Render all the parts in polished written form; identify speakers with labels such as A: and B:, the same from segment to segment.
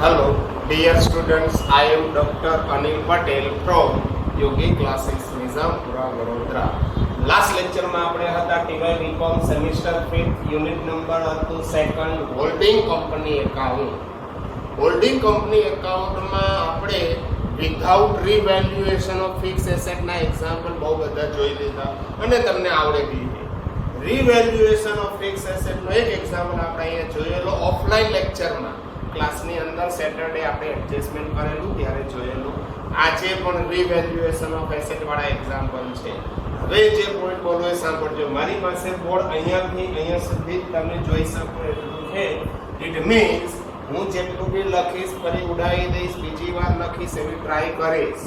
A: Hello, dear students. I am Dr. Anil Patel from Yogi Classes, Nizampura, Vadodara. Last lecture માં આપણે હતા TY BCom semester 5th unit number હતું second holding company account. Holding company એકાઉન્ટમાં આપણે without revaluation of fix asset ના example બહુ બધા જોઈ લીધા અને તમને આવડે બી. રીવેલ્યુએશન ઓફ ફિક્સ એસેટ નો એક એક્ઝામ્પલ આપણે અહીંયા જોયેલો ઓફલાઈન લેક્ચરમાં ક્લાસની અંદર સેટરડે આપણે એડજસ્ટમેન્ટ કરેલું ત્યારે જોયેલું. આજે પણ રીવેલ્યુએશન ઓફ એસેટ વાળા એક્ઝામ્પલ છે. હવે જે પોઈન્ટ બોલો એ સાંભળજો. મારી પાસે બોર્ડ અહીંયાથી અહીંયા સુધી તમે જોઈ શકો એટલું છે. ઇટ મીન્સ હું જેટલું બી લખીશ ફરી ઉડાવી દઈશ, બીજી વાર લખીશ એવી ટ્રાય કરીશ.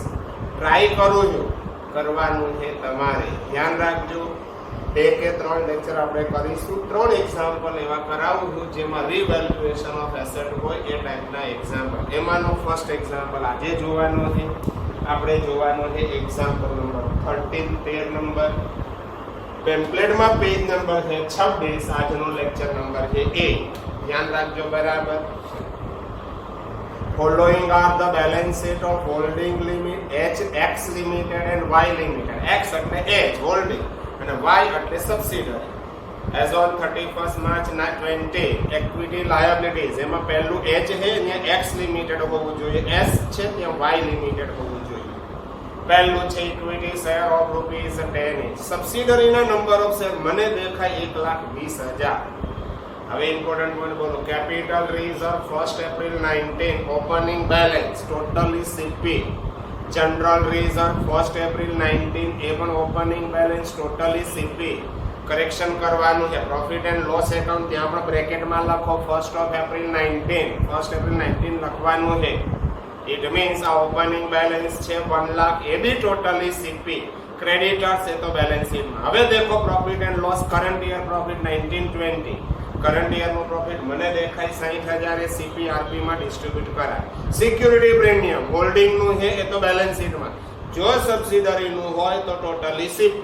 A: ટ્રાય કરું છું, કરવાનું છે તમારે. ધ્યાન રાખજો. 2 કે 3 લેક્ચર આપણે કરીશું. 3 એક્ઝામ્પલ એવા કરાવું છું જેમાં રીવેલ્યુએશન ઓફ એસેટ હોય એ ટાઈપના એક્ઝામ્પલ. એમાંનો ફર્સ્ટ એક્ઝામ્પલ આજે જોવાનો છે. આપણે જોવાનો છે એક્ઝામ્પલ નંબર 13, 13 નંબર. ટેમ્પલેટમાં પેજ નંબર છે 26. આજનો લેક્ચર નંબર છે 8. ધ્યાન રાખજો બરાબર. Following are the balance sheet of holding limit X limited and Y limited. X એટલે H holding અને Y એટલે subsidiary. As on 31st March 2020 equity liabilities એમાં પહેલું H છે ત્યાં X limited હોવું જોઈએ, S છે ત્યાં Y limited હોવું જોઈએ. પહેલું છે equity share of ₹10. સબસિડરી ના નંબર ઓફ શેર મને દેખાય 1,20,000. હવે ઇમ્પોર્ટન્ટ પોઈન્ટ બોલો. Capital reserve 1st April 19 opening balance totally CP. General reserve 1st April 19 એ પણ opening balance totally CP. Correction કરવાનું છે. પ્રોફિટ એન્ડ લોસ એકાઉન્ટ ત્યાં પણ બ્રેકેટમાં લખો 1st એપ્રિલ 19. 1st એપ્રિલ 19 લખવાનું છે. ઇટ મીન્સ આ ઓપનિંગ બેલેન્સ છે 1 લાખ, એ બી ટોટલી CP. ક્રેડિટર્સ એ તો બેલેન્સ શીટમાં. હવે દેખો profit and loss current year profit 19-20. Current યરનો પ્રોફિટ મને દેખાય 60,000 એ CPRP માં ડિસ્ટ્રીબ્યુટ કરાય. સિક્યુરિટી પ્રીમિયમ હોલ્ડિંગ નું છે એ તો બેલેન્સ શીટમાં. જો સબસિડરી નું હોય તો ટોટલી CP.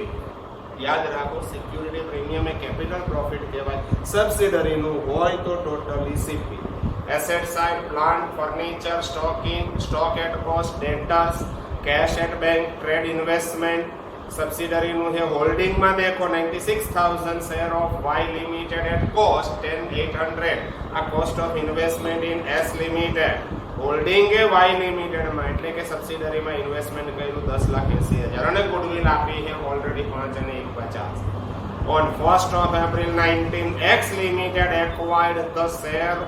A: યાદ રાખો, સિક્યુરિટી પ્રીમિયમ એ કેપિટલ પ્રોફિટ કહેવાય. સબસિડરી નું હોય તો totally CP. Asset side plant, furniture, stock at cost, debtors, cash at bank, trade investment. Subsidiary નું છે હોલ્ડિંગ માં દેખો 96,000 share of Y limited at cost 10,800. આ cost of investment in S limited. Holding એ Y limited માં એટલે કે subsidiary માં ઇન્વેસ્ટમેન્ટ કર્યું 10,80,000 અને ગુડવિલ આપી છે ઓલરેડી 5 અને 1,50. On 1st April 19 X limited acquired the share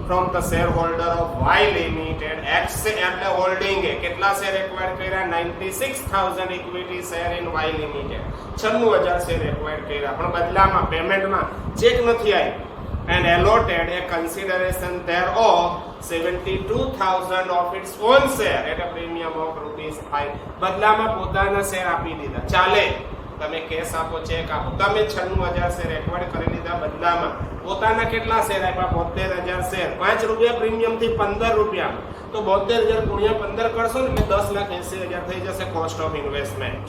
A: from the shareholder of Y limited. X એટલે હોલ્ડિંગ એ કેટલા શેર એક્વાયર કર્યા? 96,000 equity share in Y limited. 96,000 share acquire કર્યા પણ બદલામાં પેમેન્ટમાં ચેક નથી આવ્યું. And allotted a consideration thereof 72,000 of its own share at a premium of ₹5. બદલામાં પોતાના શેર આપી દીધા. ચાલે, તમે કેશ આપો, ચેક આપો, તમે 96,000 શેર એક્વાયર કરી લીધા. બદલામાં પોતાના કેટલા શેર આપ્યા? 72,000 શેર. ₹5 પ્રીમિયમ થી ₹15. તો 72,000 ગુણ્યા 15 કરશો ને એટલે 10,80,000 થઈ જશે cost of investment.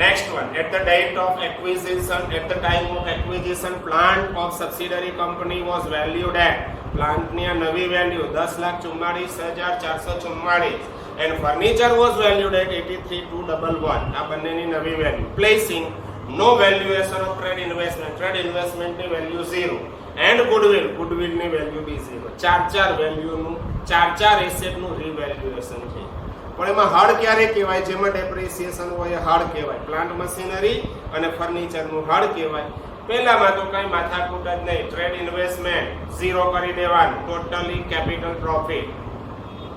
A: Next one, at the date of acquisition, at the time of acquisition, plant of subsidiary company was valued at. Plant ની આ નવી value 10,44,444 and furniture was valued at 83,211. આ બંનેની નવી value. Placing no valuation of trade investment. Trade investment ની value 0 and goodwill ની value બી 0. ચાર વેલ્યુનું ચાર એસેટ નું રીવેલ્યુએશન છે. પણ એમાં હળ ક્યારે કહેવાય? જેમાં ડેપ્રિસિએશન હોય હળ કહેવાય. પ્લાન્ટ મશીનરી અને ફર્નિચર નું હળ કહેવાય. પહેલામાં તો કઈ માથાકૂટ જ નહીં. ટ્રેડ ઇન્વેસ્ટમેન્ટ 0 કરી દેવાનું, totally capital profit.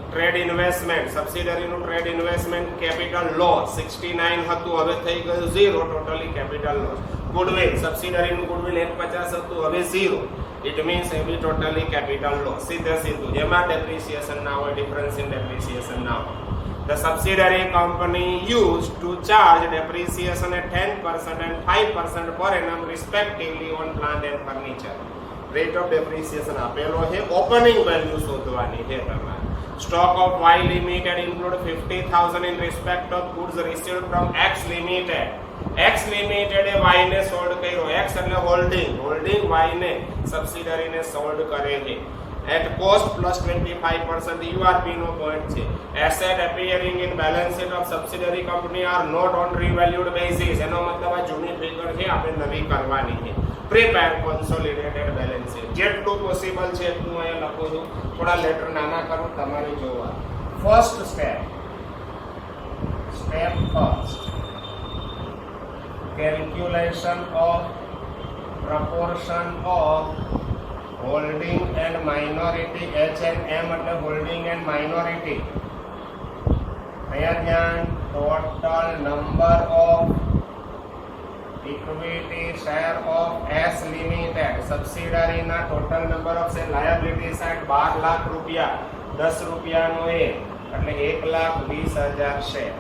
A: Trade investment subsidiary નું ટ્રેડ ઇન્વેસ્ટમેન્ટ કેપિટલ લોસ 69 હતું, હવે થઈ ગયું 0, totally capital loss. Goodwill subsidiary નું ગુડવિલ 150 હતું, હવે 0. ઇટ મીન્સ એ બી ટોટલી કેપિટલ લોસ. સીધું જેમાં ડેપ્રિસિએશન ના હોય, ડિફરન્સ ઇન ડેપ્રિસિએશન ના હોય. The subsidiary company used to charge depreciation at 10% and 5% per annum respectively on plant and furniture. Rate of depreciation આપેલો છે. ઓપનિંગ વેલ્યુ શોધવાની છે તમારે. Stock of Y limited include 50,000 in respect of goods received from X limited. X limited A Y ને sold કર્યો. X એટલે holding Y ને subsidiary ને સોલ્ડ કરે છે. at cost plus 25% URP no point છે. Asset appearing in balance sheet of subsidiary company are not on revalued basis. એનો મતલબ આ જૂની ફિગર છે આપણે નવી કરવાની છે. Prepare consolidated balance sheet. જેટલું પોસિબલ છે એટલું અહીંયા લખું છું. થોડા લેટર નાના કરું તમારે જોવા. First step first, calculation of proportion of holding and minority. H and M એટલે holding and minority. અહીંયા ધ્યાન, total number of equity share of S limited subsidiary ના total number of share liability side 12 lakh રૂપિયા, 10 રૂપિયાનો એ એટલે 1,20,000 share.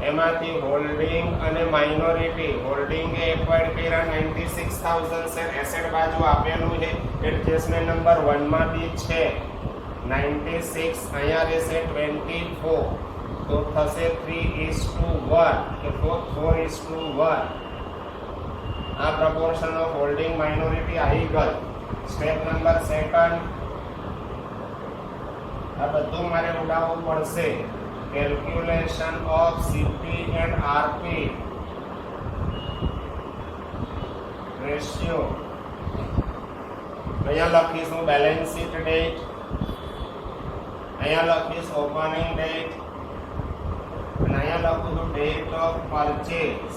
A: એમાંથી holding અને minority, holding એ acquired કર્યા 96,000 શેર, એસેટ બાજુ આપેલું છે, એડજસ્ટમેન્ટ નંબર 1 માં બી છે 96, અહીંયા રહેશે 24, તો થશે 3:1 કે 4:1. આ પ્રપોર્શન ઓફ હોલ્ડિંગ માઇનોરિટી આવી ગઈ. સ્ટેપ નંબર સેકન્ડ, આ બધું મારે ઉડાવવું પડશે. Calculation of CP and RP ratio. અહીંયા લખીશું બેલેન્સ શીટ ડેટ, અહીંયા લખીશ ઓપનિંગ ડેટ, અને અહીંયા લખું છું ડેટ ઓફ પરચેસ.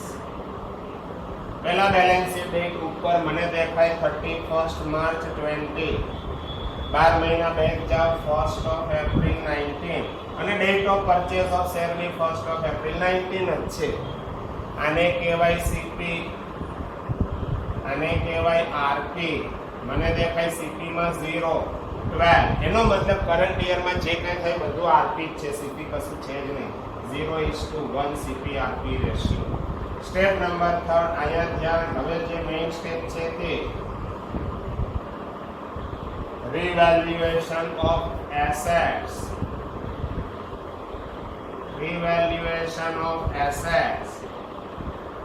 A: પહેલા બેલેન્સ શીટ ડેટ ઉપર મને દેખાય 31 માર્ચ 20, 12 મહિના બેક જાઓ 1 એપ્રિલ 19, અને date of purchase of share be 1 April 19 જ છે. આને કહેવાય સીપી, આને કહેવાય આરપી. મને દેખાય સીપી માં 0, 12. એનો મતલબ કરંટ યરમાં જે કંઈ થાય બધું આરપી જ છે, સીપી કશું છે જ નહીં. 0:1 CP RP ratio. Step number 3, અહીંયા ધ્યાન. હવે જે મેઇન સ્ટેપ છે તે revaluation of assets. Revaluation of assets.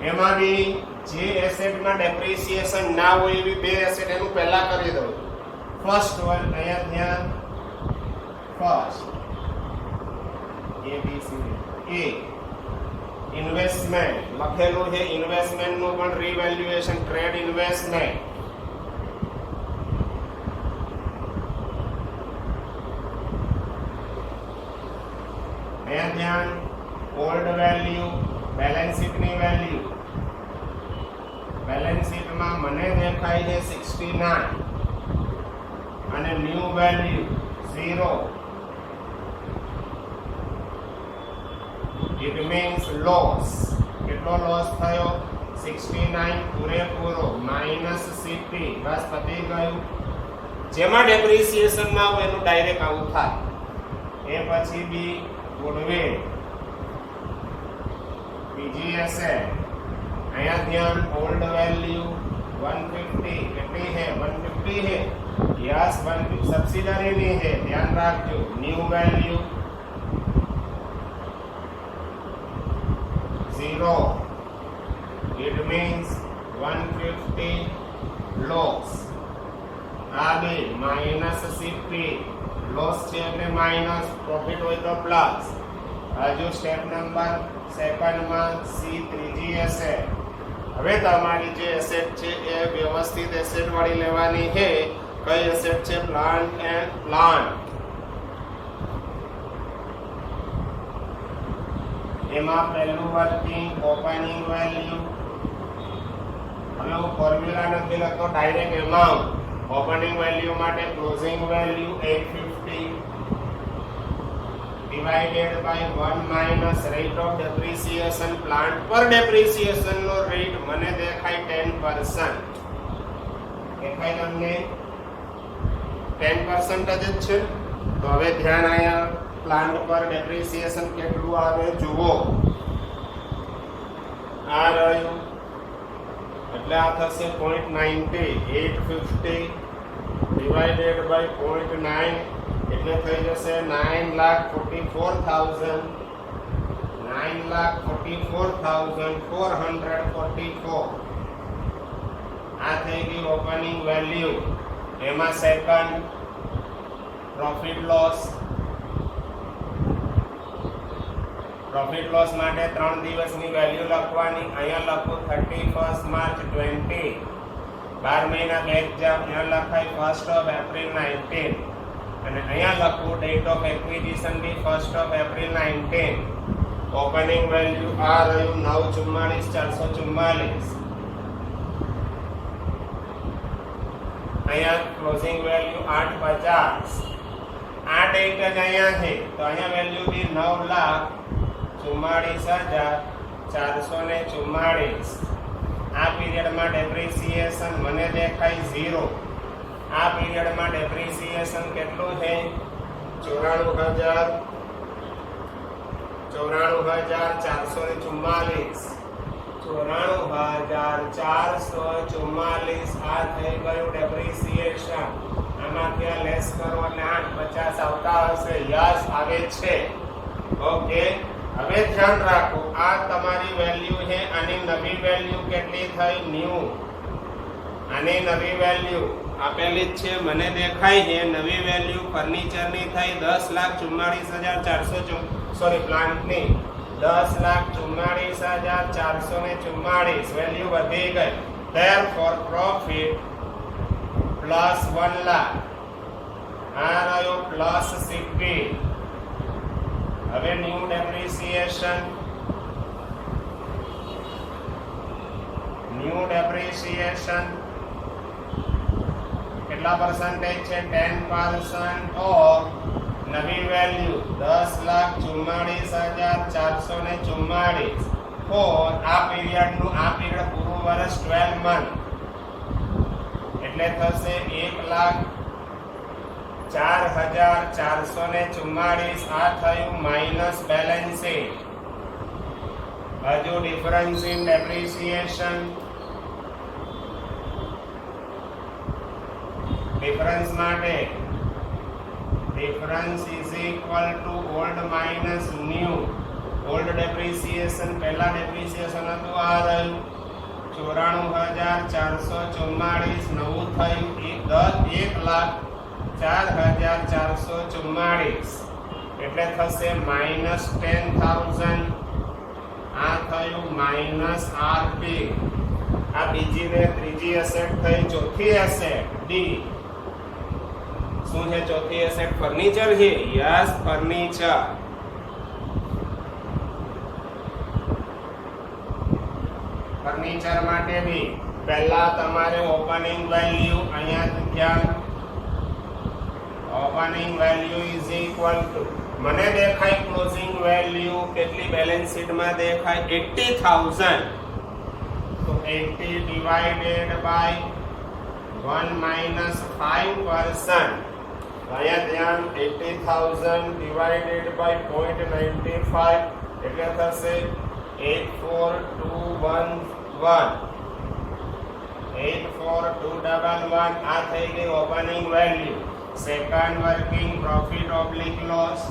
A: એમાં બી જે એસેટમાં ડેપ્રિસિએશન ના હોય એવી બે એસેટ એનું પહેલા કરી દઉં. ફર્સ્ટ વન, અહીંયા ધ્યાન. ફર્સ્ટ ABC એ ઇન્વેસ્ટમેન્ટ લખેલું છે. ઇન્વેસ્ટમેન્ટ નું પણ રિવેલ્યુએશન, ટ્રેડ ઇન્વેસ્ટમેન્ટ. ધ્યાન, ઓલ્ડ વેલ્યુ, બેલેન્સ શીટ ની વેલ્યુ. બેલેન્સ શીટ માં મને દેખાય છે 69 અને new value 0. It means loss. કેટલો લોસ થયો? 69 પૂરેપૂરો માઇનસ સીપી. બસ પતી ગયું. જેમાં ડેપ્રિસિએશન ના હોય એનું ડાયરેક્ટ આવું થાય. એ પછી બી ગુડવિલ, બીજી એસેટ. અહીંયા ધ્યાન, ઓલ્ડ વેલ્યુ 150. કેટલી છે? 150 છે. યસ, 150 સબસિડરી ની છે, ધ્યાન રાખજો. New value 0. It means 150 loss. આ બે માઇનસ સીપી. લોસ છે એટલે માઇનસ, પ્રોફિટ હોય તો પ્લસ. હજુ સ્ટેપ નંબર સેકન્ડમાં સી, ત્રીજી એસેટ. હવે તમારી જે એસેટ છે એ વ્યવસ્થિત એસેટ વાળી લેવાની છે. કઈ એસેટ છે? Plant and plant. એમાં પહેલું વર્કિંગ ઓપનિંગ વેલ્યુ. હવે હું ફોર્મ્યુલા નથી લખતો, ડાયરેક્ટ એમાઉન્ટ. ઓપનિંગ વેલ્યુ માટે closing value 850 divided by 1 minus rate of depreciation. plant per depreciation no rate મને દેખાય 10%. દેખાય તમને? 10% જ છે. તો હવે ધ્યાન, આયા પ્લાન્ટ પર ડેપ્રિસિએશન કેટલું આવે જુઓ. આ રહ્યું એટલે આ થશે 0.90. 850 divided by 0.9 એટલે થઈ જશે 9,44,000. 9,44,444. આ થઈ ગઈ ઓપનિંગ વેલ્યુ. એમાં સેકન્ડ પ્રોફિટ લોસ માટે 3 દિવસની વેલ્યુ લખવાની. અહીંયા લખો 31 માર્ચ 20. 12 મહિના બેક જાવ, અહીંયા લખાય 1st of April 19 અને અહીંયા લખું date of acquisition be 1st of April 19. Opening value આ રહ્યું 94444. અહીંયા ક્લોઝિંગ વેલ્યુ 850. આ ડેટ જ અહીંયા છે તો અહીંયા વેલ્યુ બી 9,44,444. આ પીરિયડમાં ડેપ્રિસિએશન મને દેખાય 0. આ પીરિયડમાં ડેપ્રિસિએશન કેટલું છે? 94,444. 94,444 આ થઈ ગયું ડેપ્રિસિએશન. આમાંથી આ લેસ કરો એટલે 850 આવતા હશે. યસ આવે છે. ઓકે, હવે ધ્યાન રાખો આ તમારી વેલ્યુ છે. આની નવી વેલ્યુ કેટલી થઈ? ન્યુ. આની નવી વેલ્યુ આપેલી જ છે મને દેખાય છે. નવી વેલ્યુ ફર્નિચરની થઈ 10,44,444. સોરી, પ્લાન્ટની 10,44,444 વેલ્યુ વધી ગઈ. Therefore profit plus 1 lakh. આ રહ્યો પ્લસ 60. હવે ન્યુ ડેપ્રિસિએશન કેટલા પર્સન્ટેજ છે? 10% ઓફ નવી વેલ્યુ 10,44,444 ફોર આ પીરિયડનું આ પીરિયડ પૂરું વર્ષ 12 મંથ એટલે થશે 1,04,444. આ થયું માઇનસ બેલેન્સ શીટ. હજુ ડિફરન્સ ઇન ડેપ્રિસિએશન. ડિફરન્સ માટે difference is equal to old minus new. Old depreciation પહેલા ડેપ્રિસિએશન હતું આ રહ્યું 94,444. નવું થયું 1,04,444 એટલે થશે માઇનસ 10,000. આ થયું માઇનસ આરપી. આ બીજી ને ત્રીજી એસેટ થઈ. ચોથી એસેટ ડી શું છે? ચોથી એસેટ ફર્નિચર છે. Yes, furniture. ફર્નિચર માટે બી પહેલા તમારે ઓપનિંગ વેલ્યુ અહીંયા ધ્યાન. Opening value is equal two મને દેખાય ક્લોઝિંગ વેલ્યુ કેટલી બેલેન્સ શીટમાં દેખાય? 80,000. તો 80 ડિવાઇડેડ બાય 1 minus 5%. અહીંયા ધ્યાન 80,000 ડિવાઇડેડ બાય 0.95 એટલે થશે 84,211. 84,211 આ થઈ ગઈ opening value. Second working profit oblique loss.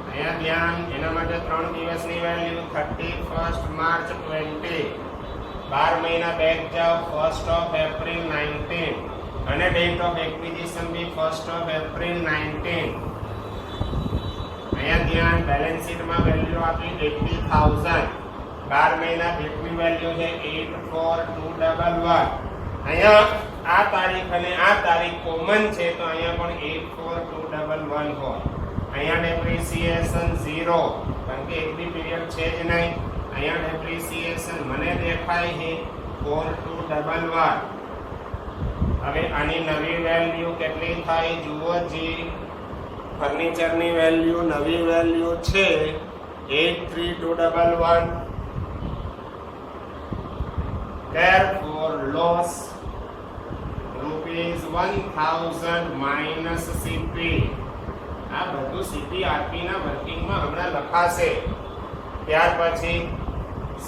A: અહીંયા ધ્યાન એના માટે 3 દિવસની વેલ્યુ 31st માર્ચ 20. 12 મહિના બેક જાઓ 1st of April 19 અને date of acquisition be 1st of April 19. અહીંયા ધ્યાન બેલેન્સ શીટમાં વેલ્યુ આપી 80,000. 12 મહિના બેકની વેલ્યુ છે 84,211. અહીંયા આ તારીખ અને આ તારીખ કોમન છે તો અહીંયા પણ 84,211 હોય. અહીંયા ડેપ્રિસિએશન 0 કારણ કે એક બી પીરિયડ છે જ નહીં. અહીંયા ડેપ્રિસિએશન મને દેખાય છે 4,211. હવે આની નવી વેલ્યુ કેટલી થાય જુઓ જી. ફર્નિચરની વેલ્યુ નવી વેલ્યુ છે 83,211. therefore loss ₹1,000 minus CP. આ બધું સીપી આરપી ના વર્કિંગમાં હમણાં લખાશે. ત્યાર પછી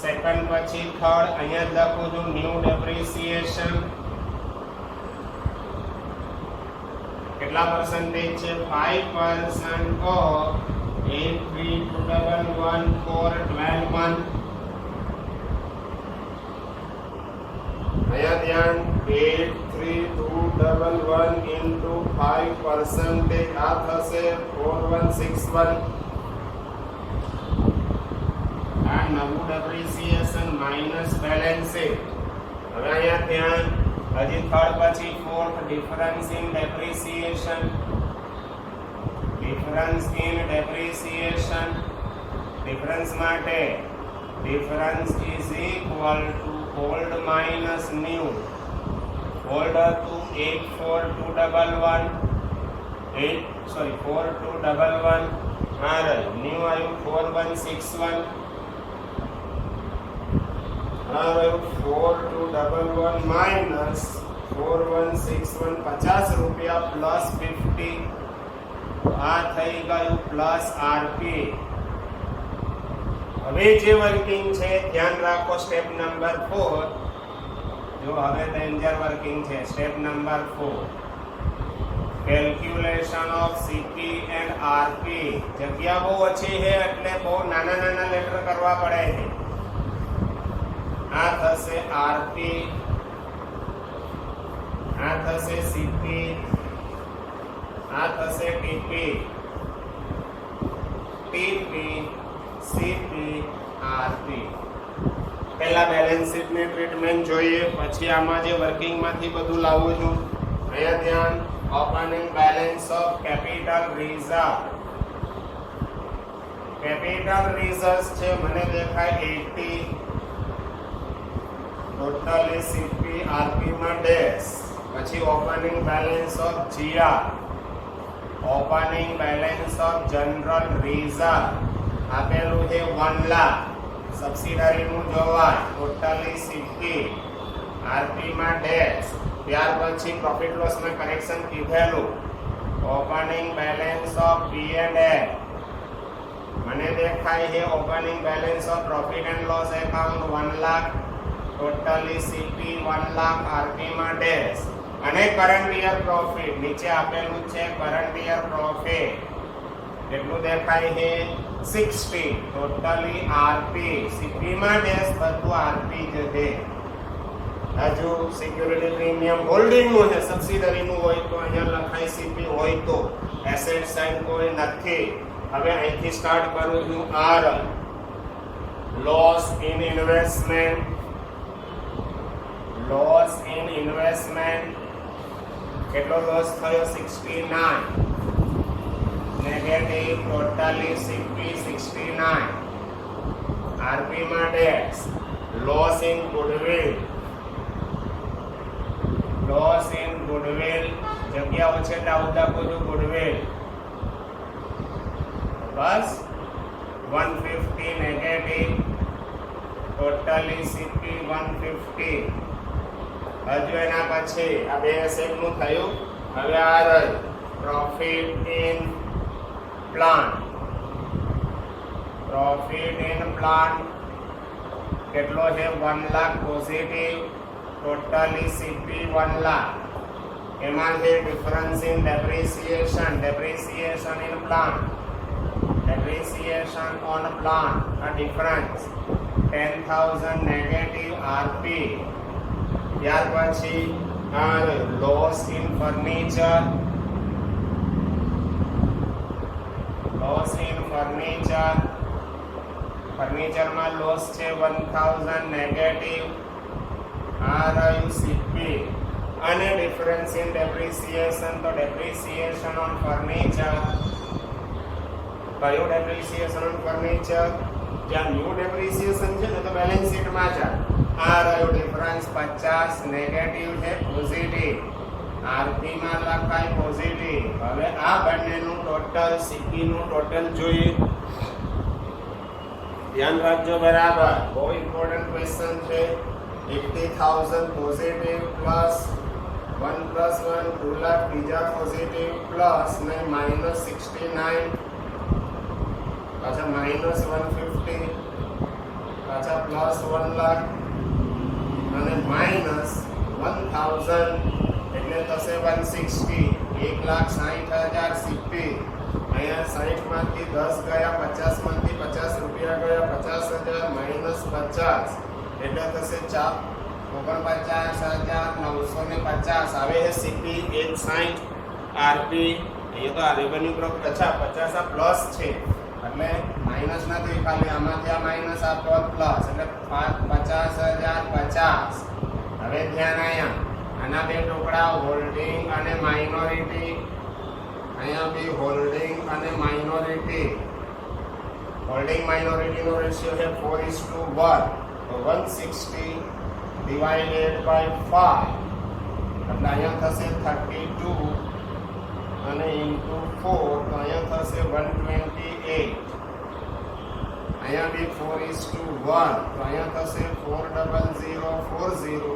A: સેકન્ડ પછી થર્ડ અહીંયા લખું છું ન્યુ ડેપ્રિસિએશન કેટલા પર્સન્ટેજ છે? 5% ઓફ 83,211 for 12 month. અહીંયા ધ્યાન 83,211 into 5% આ થશે 4161 આ નવું ડેપ્રિસિએશન માઇનસ બેલેન્સ શીટ. હવે અહીંયા ધ્યાન હજી થર્ડ પછી fourth difference in depreciation. Difference in depreciation difference માટે difference is equal to old minus new. Old હતું 4211 આ રહ્યું ન્યૂ આવ્યું 4161 આ રહ્યું 4211 માઇનસ 4161 50 રૂપિયા પ્લસ 50 આ થઈ ગયું પ્લસ આરપી. હવે જે વર્કિંગ છે ધ્યાન રાખો સ્ટેપ નંબર 4. જો હવે ડેન્જર વર્કિંગ છે step number 4 calculation of CP and RP. જગ્યા બહુ ઓછી છે એટલે બહુ નાના નાના લેટર કરવા પડે છે. આ થશે આરપી, આ થશે સીપી, આ થશે ટીપી, ટીપી સીપી આરપી. પહેલા બેલેન્સ શીટ ની ટ્રીટમેન્ટ જોઈએ, પછી આમાં જે વર્કિંગ માંથી બધું લાવું છું. અહીંયા ધ્યાન opening balance of capital reserve. Capital reserve છે મને દેખાય 80 ટોટલી સીપી આરપી માં ડેશ. પછી opening balance of GR, opening balance of general reserve આપેલું છે 1 લાખ. સબસિડરી નું જોવાય ટોટલી સીપી આરપી માં ડેશ. ત્યાર પછી પ્રોફિટ લોસ માં કરેક્શન કીધેલું opening balance of P and L મને દેખાય છે opening balance of profit and loss account 1 lakh totally CP 1 lakh RP માં ડેશ. અને કરંટ યર પ્રોફિટ નીચે આપેલું છે કરંટ યર પ્રોફિટ કેટલું દેખાય છે 60 ટોટલી આરપી. સીપી માં ડેશ બધું આરપી જ છે. હજુ સિક્યુરિટી પ્રીમિયમ હોલ્ડિંગ નું છે સબસિડરી નું હોય તો અહીંયા લખાય સીપી હોય તો એસેટ સાઈડ કોઈ નથી. હવે અહીંથી સ્ટાર્ટ કરું છું. R loss in investment, loss in investment કેટલો લોસ થયો 69 નેગેટિવ ટોટલી સીપી 69 આરપી માં dash. Loss in goodwill, loss in goodwill જગ્યા ઓછે ડાઉટ આપો છો ગુડવિલ બસ 150 નેગેટિવ ટોટલી સીપી 150. હજુ એના પછી આ બે એસેટ નું થયું. હવે આ રહ્યું profit in plant. Profit in plant કેટલો છે 1 lakh positive totally CP 1 lakh. એમાં છે difference in depreciation, depreciation in plant, depreciation on plant આ ડિફરન્સ 10,000 નેગેટિવ આરપી. ત્યાર પછી આ loss in furniture, loss in furniture ફર્નિચરમાં લોસ છે 1,000 નેગેટિવ આ રહ્યું સીપી. અને ડિફરન્સ ઇન ડેપ્રિસિએશન તો ડેપ્રિસિએશન ઓન ફર્નિચર કયું ડેપ્રિસિએશન ઓન ફર્નિચર જ્યાં ન્યૂ ડેપ્રિસિએશન છે ને તો બેલેન્સ શીટમાં છે. આ રહ્યું ડિફરન્સ 50 નેગેટિવ છે પોઝિટિવ આરપી માં લખાય પોઝિટિવ. હવે આ બંનેનું ટોટલ સીપી નું ટોટલ જોઈએ. ધ્યાન રાખજો બરાબર બહુ ઇમ્પોર્ટન્ટ ક્વેશ્ચન છે. 80,000 પોઝિટિવ પ્લસ 1 પ્લસ 1 2 લાખ બીજા પોઝિટિવ પ્લસ ને માઇનસ 69 પાછા માઇનસ 150 પાછા પ્લસ 1 લાખ અને માઇનસ 1,000 એટલે થશે 160 1,60,000 સીપી. અહીંયા 60 માંથી 10 ગયા 50 માંથી 50 રૂપિયા ગયા 50,000 માઇનસ 50 એટલે થશે 49,950 આવે છે સીપી 160. આરપી અહીંયા તો આ રેવન્યુ ગ્રોથ 50 આ પ્લસ છે એટલે માઈનસ નથી, ખાલી આમાંથી આ માઈનસ આ તો પ્લસ એટલે 50,050. હવે ધ્યાન અહીંયા આના બે ટુકડા હોલ્ડિંગ અને માઇનોરિટી, અહીંયા બી હોલ્ડિંગ અને માઇનોરિટી. હોલ્ડિંગ માઇનોરિટી નો રેશિયો છે 4:1, તો 160 ડિવાઇડેડ બાય 5 એટલે અહીંયા થશે 32 અને ઇન્ટુ 4 તો અહીંયા થશે 128. અહીંયા બી 4:1 તો અહીંયા થશે 40040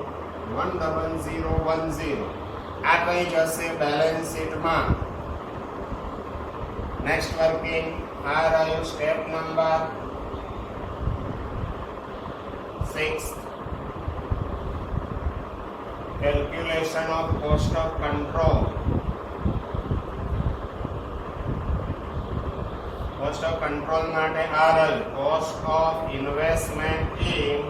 A: 10010. આ કઈ જશે બેલેન્સ શીટમાં. નેક્સ્ટ વર્કિંગ આ રહ્યું step number 6, calculation of cost of control. Cost of control માટે આ રહ્યું cost of investment in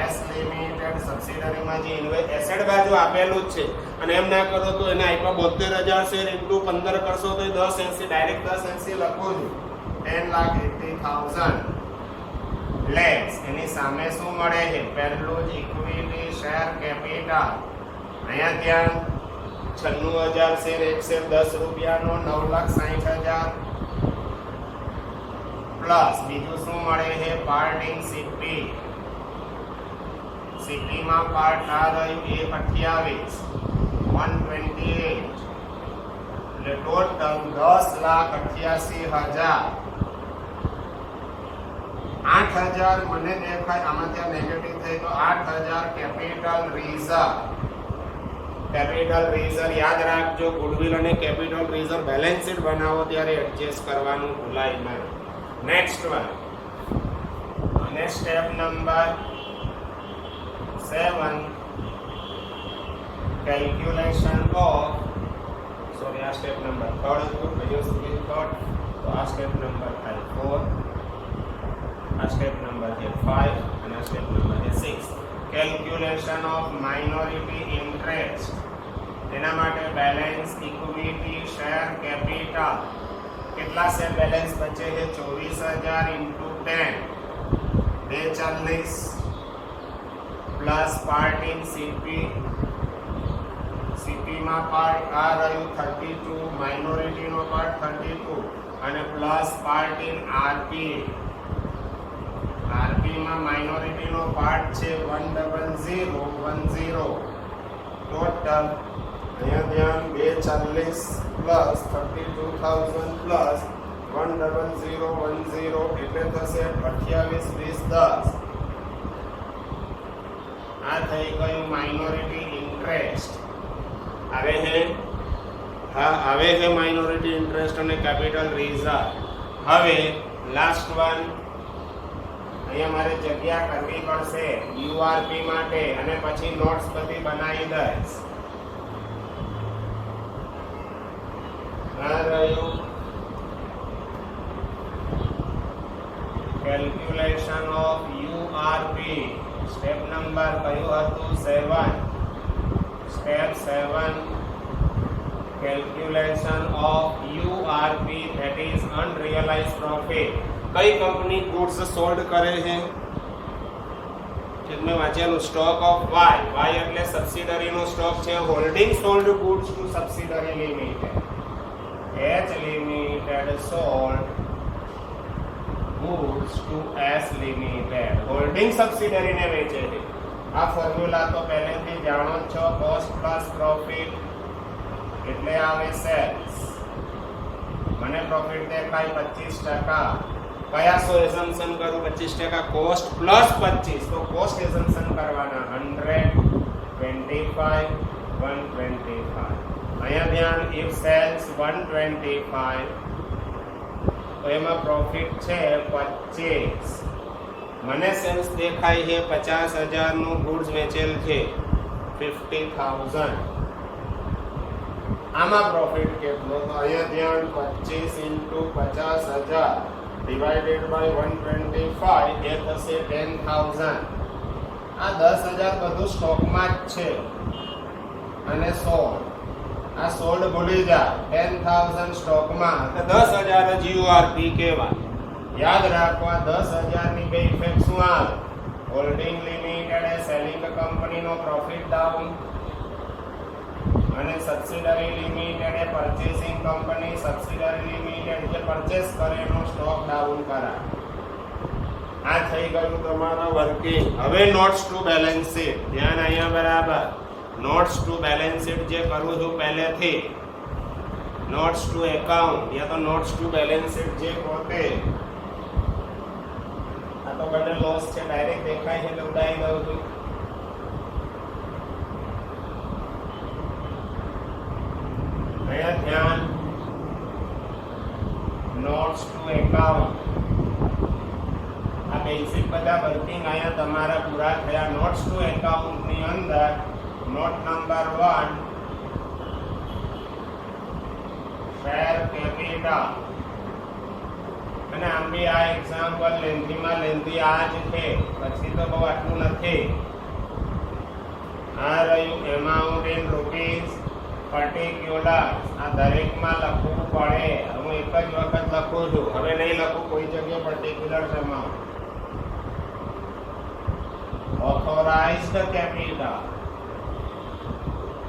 A: S limited સબસિડરીમાં જે એસેટ બાજુ આપેલું જ છે અને એમ ના કરો તો એને આપ્યા 72,000 શેર ઇન્ટુ 15 કરશો તો 1080 ડાયરેક્ટ 1080 લખું છું 10,80,000 લેસ. એની સામે શું મળે છે? પહેલું જ ઇક્વિટી શેર કેપિટલ. અહીંયા ત્યાં 96,000 શેર, એક શેર 10 રૂપિયાનો 9,60,000 પ્લસ બીજું શું મળે છે? Part in CP. સીપીમાં પાર્ટ આ રહ્યું 128 એટલે ટોટલ 10,88,000. 8,000 મને દેખાય આમાં ત્યાં નેગેટિવ થઈ તો 8,000 કેપિટલ રિઝર્વ. કેપિટલ રિઝર્વ યાદ રાખજો, ગુડવિલ અને કેપિટલ રિઝર્વ બેલેન્સ શીટ બનાવો ત્યારે એડજસ્ટ કરવાનું ભૂલાય નહીં. નેક્સ્ટ વન અને step number 7, calculation of sorry આ સ્ટેપ નંબર 3 હતું, કયો સુધી 3, તો આ સ્ટેપ નંબર થાય 4, આ સ્ટેપ નંબર છે 5 અને આ સ્ટેપ નંબર છે 6. Calculation of minority interest. તેના માટે બેલેન્સ ઇક્વિટી શેર કેપિટલ. કેટલા શેર બેલેન્સ બચે છે? 24,000 into 10 240 plus part in CP. સીપીમાં પાર્ટ આ રહ્યું 32, માઇનોરિટીનો પાર્ટ 32 અને પ્લસ પાર્ટ ઇન આરપી. આરપીમાં માઇનોરિટીનો પાર્ટ છે 10010. ટોટલ અહીંયા ધ્યાન 240 પ્લસ 32,000 પ્લસ 10010 એટલે થશે 28, 20, 10. આ થઈ ગયું માઇનોરિટી ઇન્ટરેસ્ટ. આવે છે આવે છે માઇનોરિટી ઇન્ટરેસ્ટ અને કેપિટલ રિઝર્વ. હવે લાસ્ટ વન અહીંયા મારે જગ્યા કરવી પડશે યુઆરપી માટે અને પછી નોટ્સ બધી બનાવી દઈશ. આ રહ્યું calculation of URP. Step number કયું હતું? 7. Step 7, calculation of URP that is unrealized profit. કઈ કંપની ગુડ્સ સોલ્ડ કરે છે? મેં વાંચેલું સ્ટોક ઓફ વાય એટલે સબસિડરીનો સ્ટોક છે. Holding sold goods to subsidiary limited. H limited sold goods to S limited. Holding સબસિડરીને વેચે છે. આ ફોર્મ્યુલા તો પહેલેથી જાણો છો, કોસ્ટ પ્લસ પ્રોફિટ એટલે આવે સેલ્સ. મને પ્રોફિટ દેખાય 25%. કયા સો એઝમ્પશન કરું? 25%. કોસ્ટ પ્લસ 25 તો કોસ્ટ એઝમ્પશન કરવાના 125, 125. અહીંયા ધ્યાન, ઇફ સેલ્સ 125 તો એમાં પ્રોફિટ છે 25. મને સેલ્સ દેખાય છે 50,000 નું ગુડ્સ વેચેલ છે 50,000. આમાં પ્રોફિટ કેટલો? તો અહીંયા ધ્યાન 25 ઇન્ટુ 50,000 ડિવાઇડેડ બાય 125 એ થશે 10,000. આ 10,000 બધું સ્ટોકમાં જ છે અને 100 આ સોલ્ડ ભૂલી જા 10,000 સ્ટોકમાં એટલે 10,000 જ યુઆરપી કહેવાય. યાદ રાખવા 10,000 ની બે ઇફેક્ટ શું આવે? હોલ્ડિંગ લિમિટેડ એ સેલિંગ કંપનીનો પ્રોફિટ ડાઉન અને સબસિડરી લિમિટેડ એ પરચેસિંગ કંપની સબસિડરી લિમિટેડ જે પરચેસ કરે એનો સ્ટોક ડાઉન કરાય. આ થઈ ગયું તમારો વર્કિંગ. હવે નોટ્સ ટુ બેલેન્સ શીટ ધ્યાન અહીંયા બરાબર. નોટ્સ ટુ બેલેન્સ શીટ જે કરું છું પહેલેથી નોટ્સ ટુ એકાઉન્ટ યા તો નોટ્સ ટુ બેલેન્સ શીટ જે પોતે આ તો બંને લોસ છે ડાયરેક્ટ દેખાય છે એટલે ઉડાઈ દઉં છું. અહીંયા ધ્યાન નોટ્સ ટુ એકાઉન્ટ આ બેઝિક બધા વર્કિંગ અહીંયા તમારા પૂરા થયા. નોટ્સ ટુ એકાઉન્ટ ની અંદર નોટ નંબર 1 શેર કેપિટલ અને આમ બી આ એક્ઝામ્પલ લેન્થી આ જ છે પછી તો બહુ આટલું નથી. આ રહ્યું એમાઉન્ટ ઇન રૂપીઝ પર્ટિક્યુલર આ દરેકમાં લખવું પડે. હું એક જ વખત લખું છું હવે નહીં લખું કોઈ જગ્યાએ પર્ટિક્યુલર એમાઉન્ટ. ઓથોરાઇઝ્ડ કેપિટલ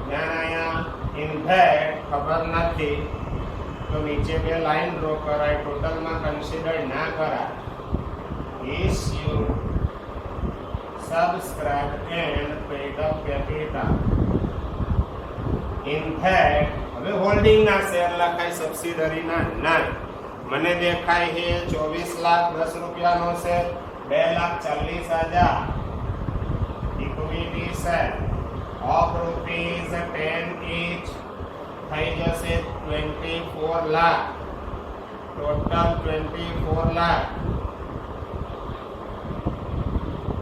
A: ધ્યાન અહીંયા ઇનફેક્ટ ખબર નથી તો નીચે બે લાઈન ડ્રો કરાય ટોટલમાં કન્સિડર ના કરાય. Issue subscribed and paid up capital in fact હવે હોલ્ડિંગ ના શેર લખાય સબસિડરી ના મને દેખાય છે 24,10,000 રૂપિયાનો share 2,40,000 equity share of rupees 10 each થઈ જશે 24 લાખ ટોટલ 24 લાખ.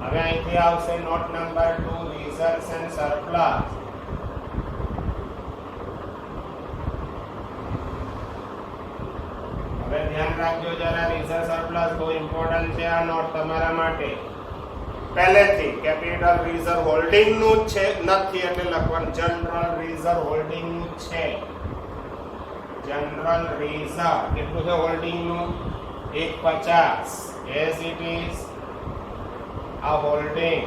A: હવે અહીંથી આવશે note number 2 reserves and surplus. હવે ધ્યાન રાખજો જરા રિઝર્વ સરપ્લસ બહુ ઇમ્પોર્ટન્ટ છે આ નોટ તમારા માટે. પહેલેથી કેપિટલ રિઝર્વ હોલ્ડિંગ નું છે નથી એટલે લખવાનું જનરલ રિઝર્વ હોલ્ડિંગ નું છે. જનરલ રિઝર્વ કેટલું છે હોલ્ડિંગ નું 150 એઝ ઇટ ઇઝ આ હોલ્ડિંગ.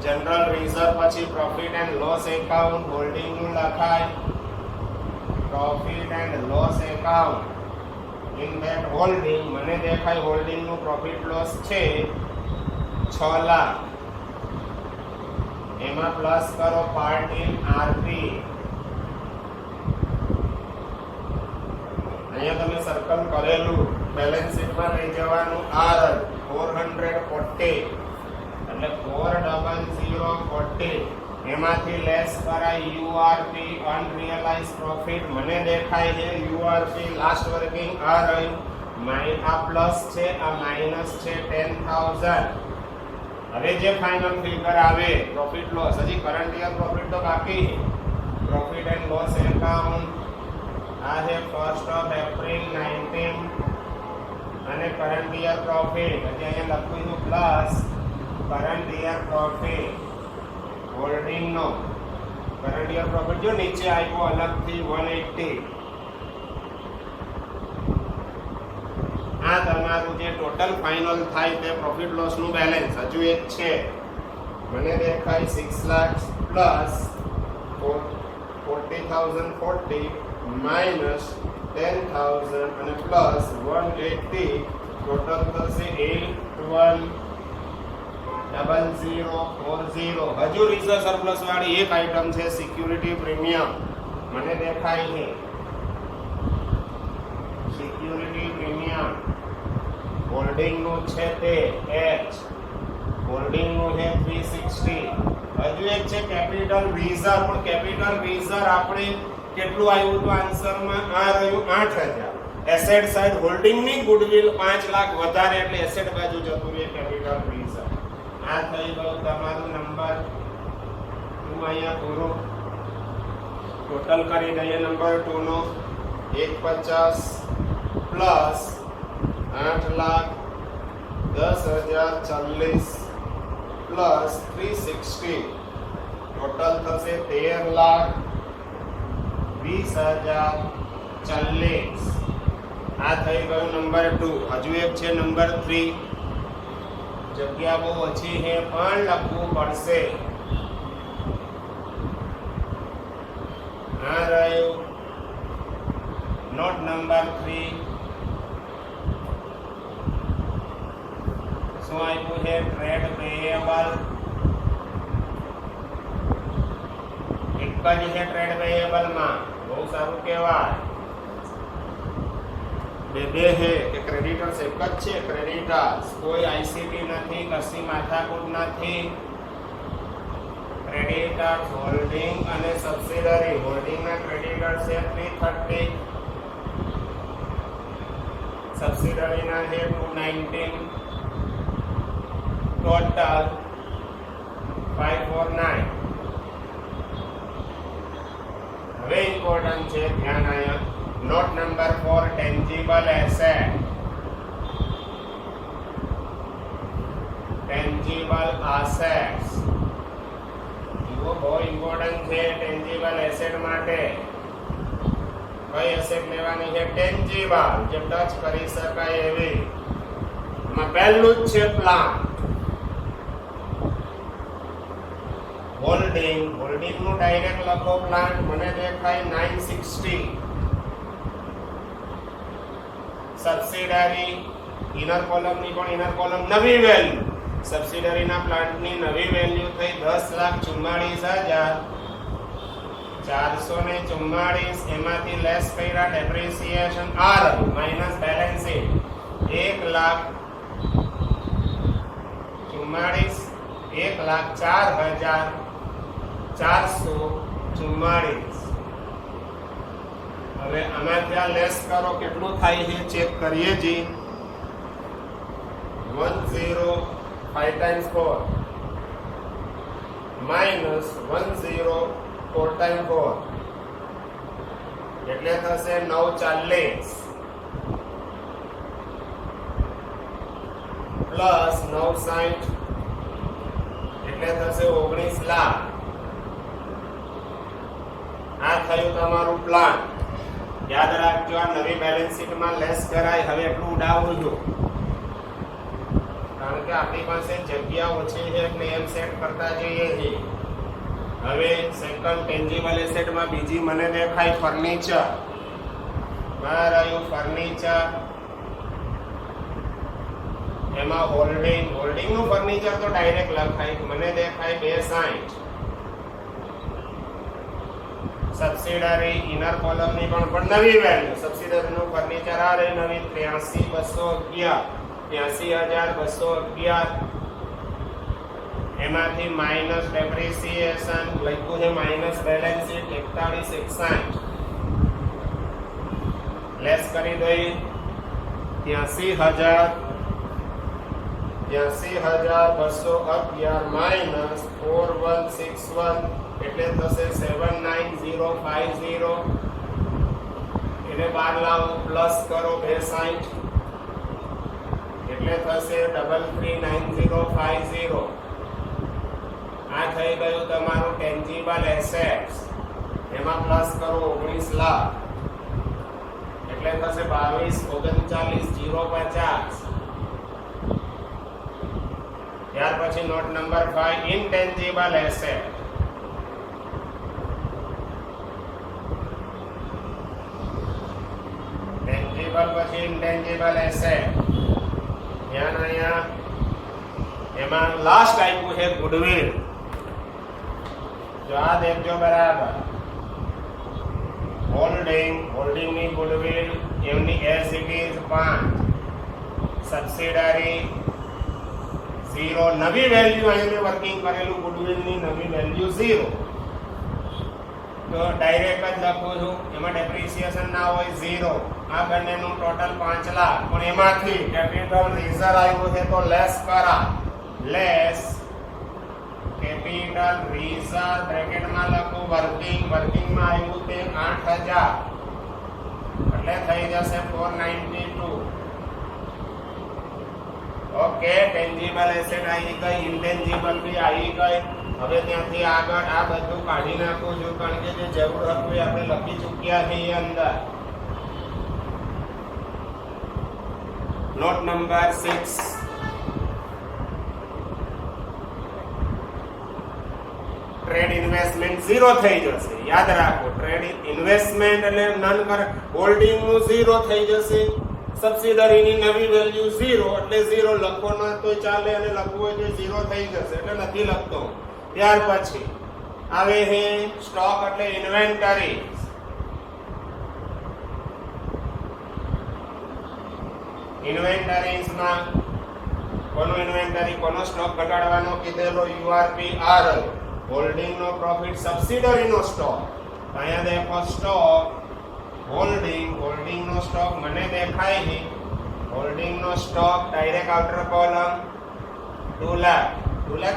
A: જનરલ રિઝર્વ પછી profit and loss account holding નું લખાય profit and loss account. In that holding મને દેખાય હોલ્ડિંગ નું પ્રોફિટ લોસ છે 6 લાખ. એમાં પ્લસ કરો પાર્ટ ઇન આરપી. અહીંયા તમે સર્કલ કરેલું બેલેન્સ શીટમાં લઈ જવાનું આર 440 એટલે 40040 એમાંથી લેસ કરાય યુઆરપી અનરિયલાઇઝ પ્રોફિટ. મને દેખાય છે યુઆરપી લાસ્ટ વર્કિંગ આ રહ્યું આ પ્લસ છે આ માઇનસ છે 10,000. હવે જે ફાઇનલ ફિગર આવે પ્રોફિટ લોસ હજી કરંટ યર પ્રોફિટ તો બાકી છે. પ્રોફિટ એન્ડ લોસ એકાઉન્ટ આ છે 1st of April 19 અને કરંટ યર પ્રોફિટ હજી અહીંયા લખું છું plus current year profit holding નો કરંટ યર પ્રોફિટ જો નીચે આવ્યો અલગથી 180. આ તમારું જે ટોટલ ફાઇનલ થાય તે પ્રોફિટ લોસ નું બેલેન્સ હજુ એક છે મને દેખાય 6 લાખ પ્લસ 40,040 માઇનસ 10,000 અને પ્લસ 180 ટોટલ થશે 81,0040. હજુ રિઝર્વ સરપ્લસ વાળી એક આઈટમ છે સિક્યુરિટી પ્રીમિયમ મને દેખાય છે સિક્યુરિટી પ્રીમિયમ હોલ્ડિંગ નું છે તે H હોલ્ડિંગ નું છે 360. હજુ એક છે કેપિટલ રિઝર્વ પણ કેપિટલ રિઝર્વ આપણે કેટલું આવ્યું તો આન્સરમાં આ રહ્યું 8,000. એસેટ સાઇડ હોલ્ડિંગ ની ગુડવિલ 5 લાખ વધારે એટલે એસેટ બાજુ જતું રહે કેપિટલ રિઝર્વ. આ થઈ ગયું તમારું નંબર 2 અહીંયા પૂરો. ટોટલ કરી દઈએ નંબર 2 નો 150 પ્લસ 8,10,040 પ્લસ 360 ટોટલ થશે 13,00,000 20,040. આ થઈ ગયું નંબર 2. હજુ એક છે નંબર 3. જગ્યા બહુ ઓછી છે પણ લખવું પડશે. આ રહ્યું નોટ નંબર 3. શું આપ્યું છે? ટ્રેડ પેયેબલ. એક જ છે ટ્રેડ પેયેબલ માં. બહુ સારું કહેવાય. બે હે કે ક્રેડિટર્સ એક જ છે. ક્રેડિટર્સ કોઈ આઈસીપી નથી, કશી માથાકૂટ નથી. ક્રેડિટર્સ હોલ્ડિંગ અને સબસિડરી. હોલ્ડિંગ ના ક્રેડિટર્સ છે 330, સબસિડરી ના છે 219, ટોટલ 549. હવે ઇમ્પોર્ટન્ટ છે, ધ્યાન આયા. Note number 4 tangible asset. Tangible assets જુઓ, બહુ ઇમ્પોર્ટન્ટ છે ટેન્જીબલ એસેટ માટે. કઈ એસેટ લેવાની છે? ટેન્જીબલ, જે ટચ કરી શકાય એવી. એમાં પહેલું જ છે પ્લાન્ટ. હોલ્ડિંગ. હોલ્ડિંગ નું ડાયરેક્ટ લખો પ્લાન્ટ. મને દેખાય 960. સબસિડરી ઇનર કોલમ ની પણ ઇનર કોલમ નવી વેલ્યુ. સબસિડરી ના પ્લાન્ટ ની નવી વેલ્યુ થઈ 10,44,444. એમાંથી લેસ કર્યા depreciation are minus balance sheet 1,44,1,04,444. હવે આમાંથી આ લેસ કરો, કેટલું થાય છે ચેક કરીએ જી. 105 times 4 minus 104 times 4 એટલે થશે 940 પ્લસ 960 એટલે થશે 19 લાખ. આ થયું તમારું પ્લાન. યાદ રાખજો, આ નવી બેલેન્સ શીટમાં લેસ કરાય. હવે એટલું ઉડાવું છું કારણ કે આપણી પાસે જગ્યા ઓછી છે એટલે એમ સેટ કરતા જઈએ છીએ. હવે સેકન્ડ ટેન્જીબલ એસેટમાં બીજી મને દેખાય ફર્નિચર. બહાર આવ્યું ફર્નિચર. એમાં હોલ્ડિંગ. હોલ્ડિંગ નું ફર્નિચર તો ડાયરેક્ટ લખાય. મને દેખાય 260. સબસિડરી ઇનર કોલમ ની પણ નવી વેલ્યુ. સબસિડરી નું ફર્નિચર આ રહી નવી 83,211. 83,211. એમાંથી માઇનસ ડેપ્રિસિએશન લખ્યું છે માઇનસ બેલેન્સ શીટ 41,61. લેસ કરી દઈએ 83,211 માઇનસ 4161 એટલે થશે 79050. એને બાર લાવો, પ્લસ કરો 260 એટલે થશે 339050. આ થઈ ગયું તમારું ટેન્જીબલ એસેટ્સ. એમાં પ્લસ કરો 19 લાખ એટલે થશે 22,39,050. ત્યાર પછી note number 5 intangible asset. Tangible પછી ઇનટેન્જીબલ એસેટ. ધ્યાન અહીંયા એમાં લાસ્ટ આપ્યું છે ગુડવિલ. જો આ દેખજો બરાબર. હોલ્ડિંગ. હોલ્ડિંગ ની ગુડવિલ એમની એઝ ઇટ ઇઝ 5. સબસિડરી 0. નવી વેલ્યુ અહીં વર્કિંગ કરેલું ગુડવિલ ની નવી વેલ્યુ 0. તો ડાયરેક્ટ જ લખું છું. એમાં ડેપ્રિસિએશન ના હોય 0. આ બંનેનું ટોટલ 5 લાખ. પણ એમાંથી કેપિટલ રિઝર્વ આવ્યું છે તો લેસ કરા. લેસ કેપિટલ રિઝર્વ બ્રેકેટમાં લખું વર્કિંગ. વર્કિંગ માં આવ્યું તે 8,000 એટલે થઈ જશે 492. ઓકે, ટેન્જીબલ એસેટ આવી ગઈ. ઇન્ટેન્જીબલ બી આવી ગઈ. હવે ત્યાંથી આગળ આ બધું કાઢી નાખું છું કારણ કે જે જરૂર હતું એ આપણે લખી ચૂક્યા છીએ અંદર. Not number 6. ટ્રેડ ઇન્વેસ્ટમેન્ટ 0 થઈ જશે. યાદ રાખો, ટ્રેડ ઇન્વેસ્ટમેન્ટ એટલે નન કર હોલ્ડિંગ નું 0 થઈ જશે. સબસિડરીની નવી વેલ્યુ 0 એટલે 0 લખો ન તો ચાલે અને લખવું હોય તો 0 થઈ જશે એટલે નથી લખતો. ત્યાર પછી આવે છે સ્ટોક એટલે ઇન્વેન્ટરી. ઇન્વેન્ટરીઝ માં કોનો ઇન્વેન્ટરી કોનો સ્ટોક ઘટાડવાનો કીધેલો યુઆરપી આર હોલ્ડિંગ નો પ્રોફિટ સબસિડરી નો સ્ટોક. અહીંયા દેખો સ્ટોક હોલ્ડિંગ નો સ્ટોક મને દેખાય છે. હોલ્ડિંગ નો stock direct outer column 2 lakh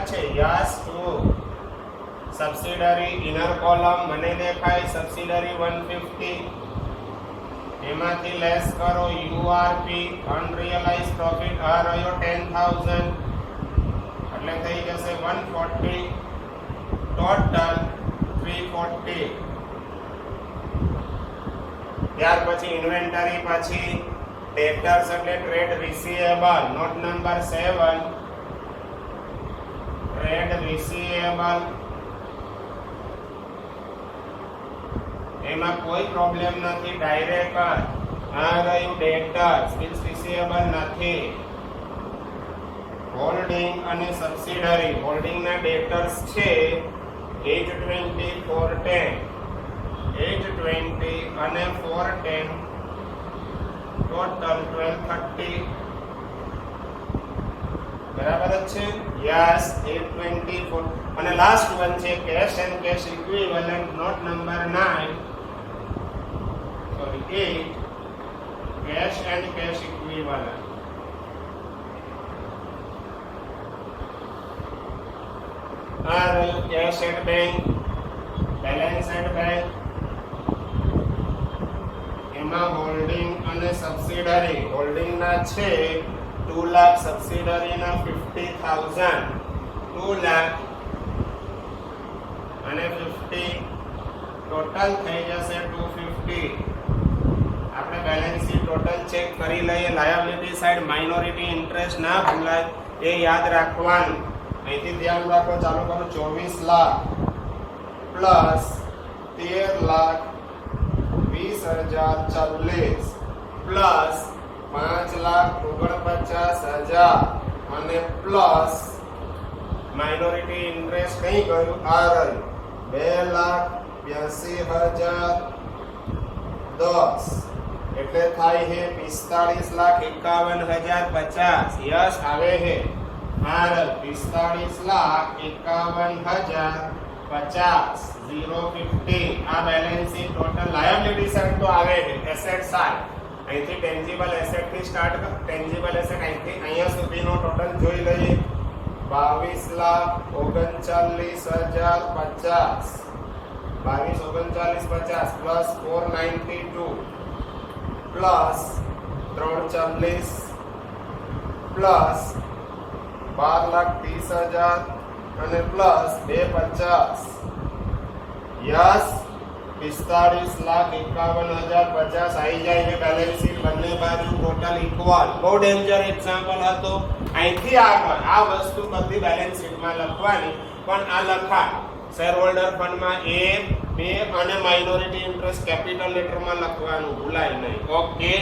A: છે. યસ 2. સબસિડરી ઇનર કોલમ મને દેખાય સબસિડરી 150. એમાંથી લેસ કરો યુઆરપી અનરિયલાઇઝ પ્રોફિટ આ રહ્યો 10000 એટલે થઈ જશે 140. ટોટલ 340. ત્યાર પછી ઇન્વેન્ટરી પછી ડેટર્સ એટલે trade receivable. Note number 7. Trade receivable એમાં કોઈ પ્રોબ્લેમ નથી. ડાયરેક્ટ આ રહ્યું ડેટર્સ બિલ્સ રિસીવેબલ નથી. હોલ્ડિંગ અને સબસિડરી હોલ્ડિંગ ના ડેટર્સ છે 820 410. 820 અને 410 ટોટલ 1230. બરાબર જ છે. યસ 824. અને લાસ્ટ વન છે cash and cash equivalent. Note number 9 sorry 8. Cash and cash equivalent આ રહ્યું cash at bank balance at bank. એમાં હોલ્ડિંગ અને સબસિડરી હોલ્ડિંગ ના છે 2 લાખ સબસિડરી ના 50000. 2 લાખ અને 50 ટોટલ થઈ જશે 250. આપણે બેલેન્સ શીટ ટોટલ ચેક કરી લઈએ. લાયબિલિટી સાઈડ માઇનોરિટી ઇન્ટરેસ્ટ ના ભૂલાય એ યાદ રાખવાનું. અહીંથી ધ્યાન રાખો. ચાલુ કરો 24 લાખ પ્લસ 13 લાખ 20,040 પ્લસ 5,49,000 અને પ્લસ માઇનોરિટી ઇન્ટરેસ્ટ કઈ ગયું આ રહ્યું 2,82,010 એટલે થાય છે 45,51,050. યસ આવે છે આ 45,51,050. 050. આ balance sheet total liability side તો આવે છે. એસેટ સાઈડ અહીંથી ટેન્જીબલ એસેટ થી સ્ટાર્ટ કર. ટેન્જીબલ એસેટ અહીંથી અહીંયા સુધીનો ટોટલ જોઈ લઈએ. 22,39,050. 22,39,50 પ્લસ 492 પ્લસ 340 પ્લસ 12,30,000 અને પ્લસ 250. યસ 45,51,050 આવી જાય છે બેલેન્સ શીટ. બંને બાજુ ટોટલ ઇક્વલ. બહુ ડેન્જર એક્ઝામ્પલ હતો. અહીંથી આગળ આ વસ્તુ બધી બેલેન્સ શીટમાં લખવાની પણ આ લખાય. શેર હોલ્ડર ફંડમાં A, B અને માઇનોરિટી ઇન્ટરેસ્ટ કેપિટલ લેટરમાં લખવાનું ભૂલાય નહીં. ઓકે,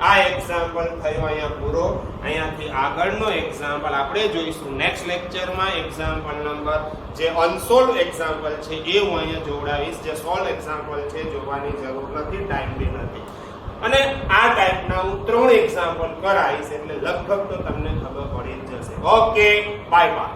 A: આ એક્ઝામ્પલ થયો અહીંયા પૂરો. અહીંયાથી આગળનો એક્ઝામ્પલ આપણે જોઈશું નેક્સ્ટ લેક્ચરમાં. એક્ઝામ્પલ નંબર જે અનસોલ્વ એક્ઝામ્પલ છે એ હું અહીંયા જોડાવીશ. જે સોલ્વ એક્ઝામ્પલ છે જોવાની જરૂર નથી, ટાઈમ બી નથી. અને આ ટાઈપના હું 3 એક્ઝામ્પલ કરાવીશ એટલે લગભગ તો તમને ખબર પડી જ જશે. Okay, bye bye.